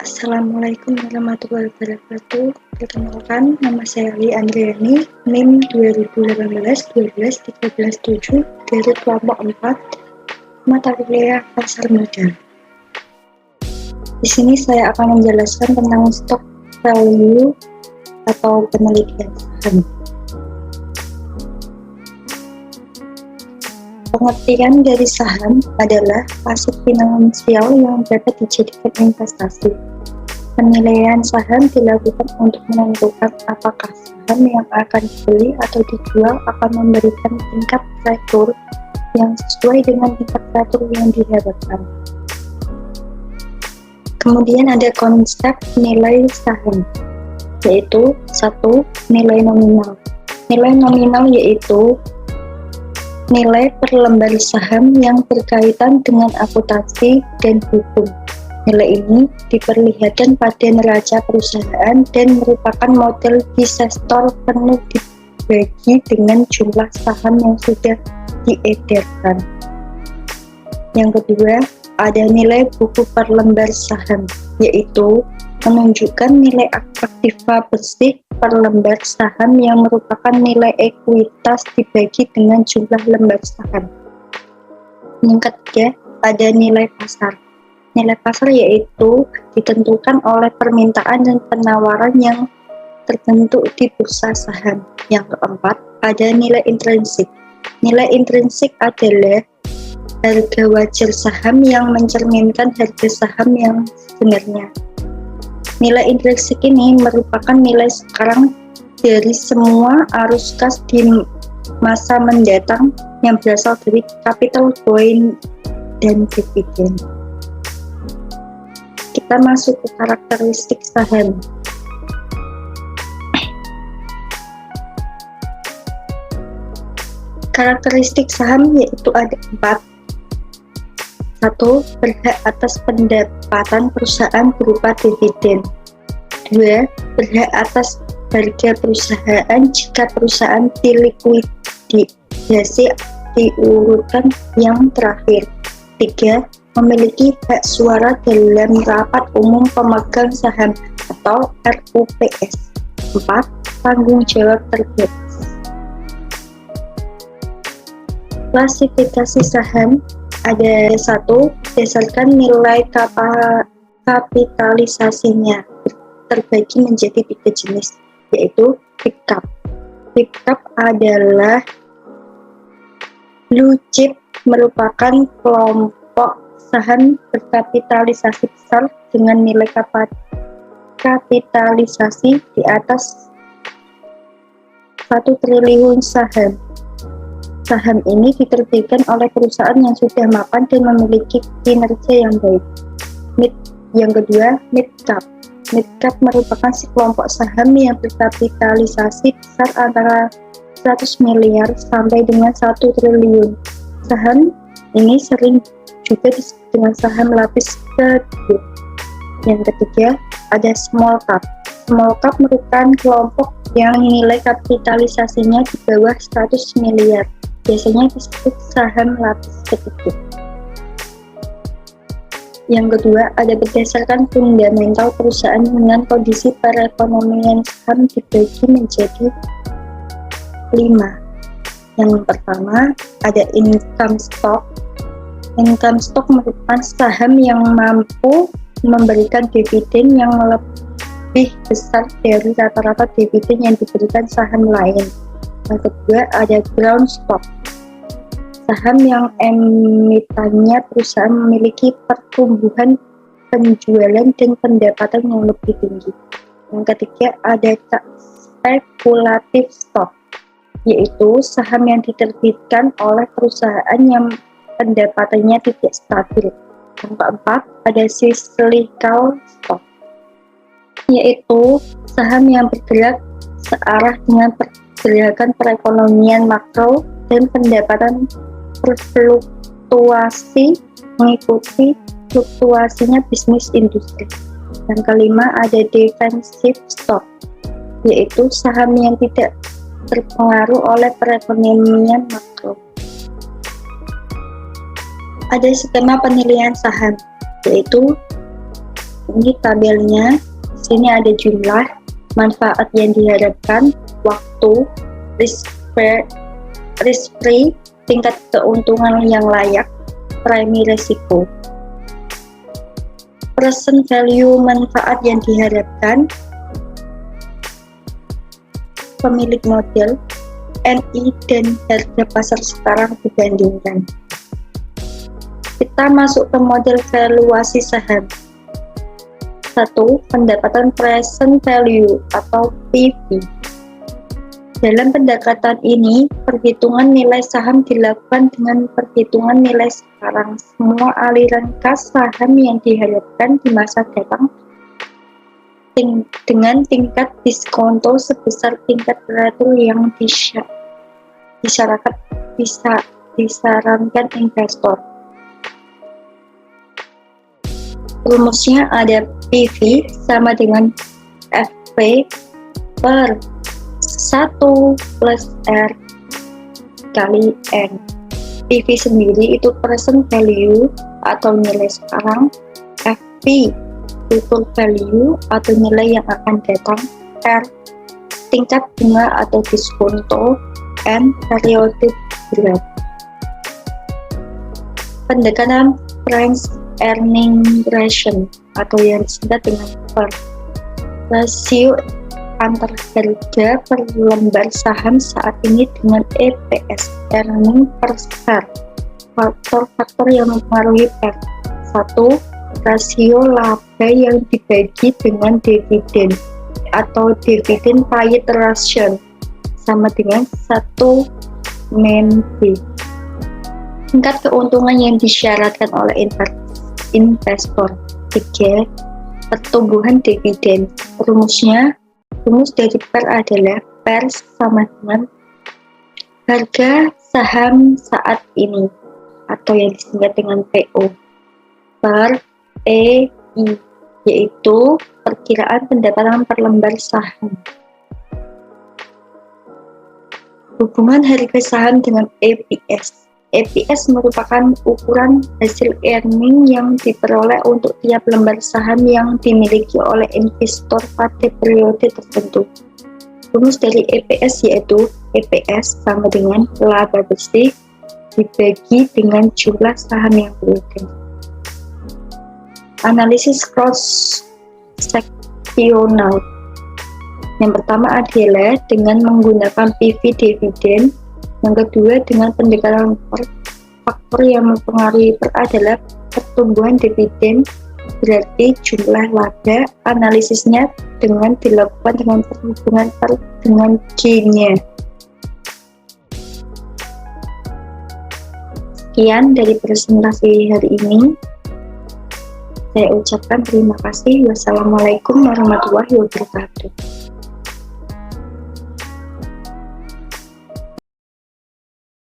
Assalamualaikum warahmatullahi wabarakatuh. Perkenalkan, nama saya Ali Andriani, NIM 2018-12-13-7 dari kelompok 4, mata kuliah Pasar Modal. Di sini saya akan menjelaskan tentang stock value atau penelitian saham. Pengertian dari saham adalah aset finansial yang dapat dijadikan investasi. Penilaian saham dilakukan untuk menentukan apakah saham yang akan dibeli atau dijual akan memberikan tingkat return yang sesuai dengan tingkat return yang diharapkan. Kemudian ada konsep nilai saham, yaitu 1. Nilai nominal. Nilai nominal yaitu nilai per lembar saham yang berkaitan dengan akuntansi dan hukum. Nilai ini diperlihatkan pada neraca perusahaan dan merupakan model disestor penuh dibagi dengan jumlah saham yang sudah diedarkan. Yang kedua, ada nilai buku per lembar saham, yaitu menunjukkan nilai aktiva bersih per lembar saham yang merupakan nilai ekuitas dibagi dengan jumlah lembar saham. Yang ketiga, ada nilai pasar. Nilai pasar yaitu ditentukan oleh permintaan dan penawaran yang terbentuk di bursa saham. Yang keempat, ada nilai intrinsik. Nilai intrinsik adalah harga wajar saham yang mencerminkan harga saham yang sebenarnya. Nilai intrinsik ini merupakan nilai sekarang dari semua arus kas di masa mendatang yang berasal dari capital gain dan dividen. Kita masuk ke karakteristik saham. Karakteristik saham yaitu ada 4. 1. Berhak atas pendapatan perusahaan berupa dividen. 2. Berhak atas harga perusahaan jika perusahaan dilikuidasi diurutkan yang terakhir. 3. Memiliki hak suara dalam rapat umum pemegang saham atau RUPS. 4. Tanggung jawab terbatas. Klasifikasi saham ada 1. Berdasarkan nilai kapitalisasinya terbagi menjadi 3 jenis, yaitu big cap. Big cap adalah blue chip, merupakan kelompok saham berkapitalisasi besar dengan nilai kapitalisasi di atas 1 triliun saham. Saham ini diterbitkan oleh perusahaan yang sudah mapan dan memiliki kinerja yang baik. Yang kedua, mid cap. Mid cap merupakan sekelompok saham yang berkapitalisasi besar antara 100 miliar sampai dengan 1 triliun. Saham ini sering juga disebut dengan saham lapis kedua. Yang ketiga, ada small cap. Small cap merupakan kelompok yang nilai kapitalisasinya di bawah 100 miliar. Biasanya disebut saham lapis ketiga. Yang kedua, ada berdasarkan fundamental perusahaan dengan kondisi perekonomian saham dibagi menjadi 5. Yang pertama, ada income stock. Income stock merupakan saham yang mampu memberikan dividen yang lebih besar dari rata-rata dividen yang diberikan saham lain. Yang kedua, ada growth stock. Saham yang emitennya perusahaan memiliki pertumbuhan penjualan dan pendapatan yang lebih tinggi. Yang ketiga, ada speculative stock, yaitu saham yang diterbitkan oleh perusahaan yang pendapatannya tidak stabil. Yang keempat, ada cyclical stock, yaitu saham yang bergerak searah dengan pergerakan perekonomian makro dan pendapatan berfluktuasi mengikuti fluktuasinya bisnis industri. Yang kelima, ada defensive stock, yaitu saham yang tidak terpengaruh oleh perekonomian makro. Ada skema penilaian saham, yaitu Ini tabelnya. Sini ada jumlah, manfaat yang diharapkan, waktu, risk free, tingkat keuntungan yang layak, premi resiko. Present value manfaat yang diharapkan, pemilik model, NI dan harga pasar sekarang dibandingkan. Kita masuk ke model valuasi saham. 1. Pendapatan present value atau PV. Dalam pendekatan ini, perhitungan nilai saham dilakukan dengan perhitungan nilai sekarang semua aliran kas saham yang diharapkan di masa datang dengan tingkat diskonto sebesar tingkat teratur yang disarankan investor. Rumusnya ada PV sama dengan FP per 1 plus R kali N. PV sendiri itu present value atau nilai sekarang, FP future value atau nilai yang akan datang, R tingkat bunga atau diskonto, N periode bulan. Pendekatan price earning ratio atau yang disingkat dengan PER, rasio antar harga per lembar saham saat ini dengan EPS, earning per share. Faktor-faktor yang mempengaruhi PER. 1. Rasio laba yang dibagi dengan dividen atau dividen paid ratio sama dengan 1 MENB. Tingkat keuntungan yang disyaratkan oleh investor. 3. Pertumbuhan dividen. Rumus dari PER adalah PER sama dengan harga saham saat ini atau yang disingkat dengan PO per EI, yaitu perkiraan pendapatan per lembar saham. Hubungan harga saham dengan EPS. EPS merupakan ukuran hasil earning yang diperoleh untuk tiap lembar saham yang dimiliki oleh investor pada periode tertentu. Rumus dari EPS yaitu EPS sama dengan laba bersih dibagi dengan jumlah saham yang berada. Analisis cross-seksional. Yang pertama adalah dengan menggunakan PV dividen. Yang kedua dengan pendekatan faktor yang mempengaruhi PER adalah pertumbuhan dividen, berarti jumlah laba. Analisisnya dengan dilakukan dengan perhubungan PER dengan G-nya. Sekian dari presentasi hari ini. Saya ucapkan terima kasih. Wassalamualaikum warahmatullahi wabarakatuh.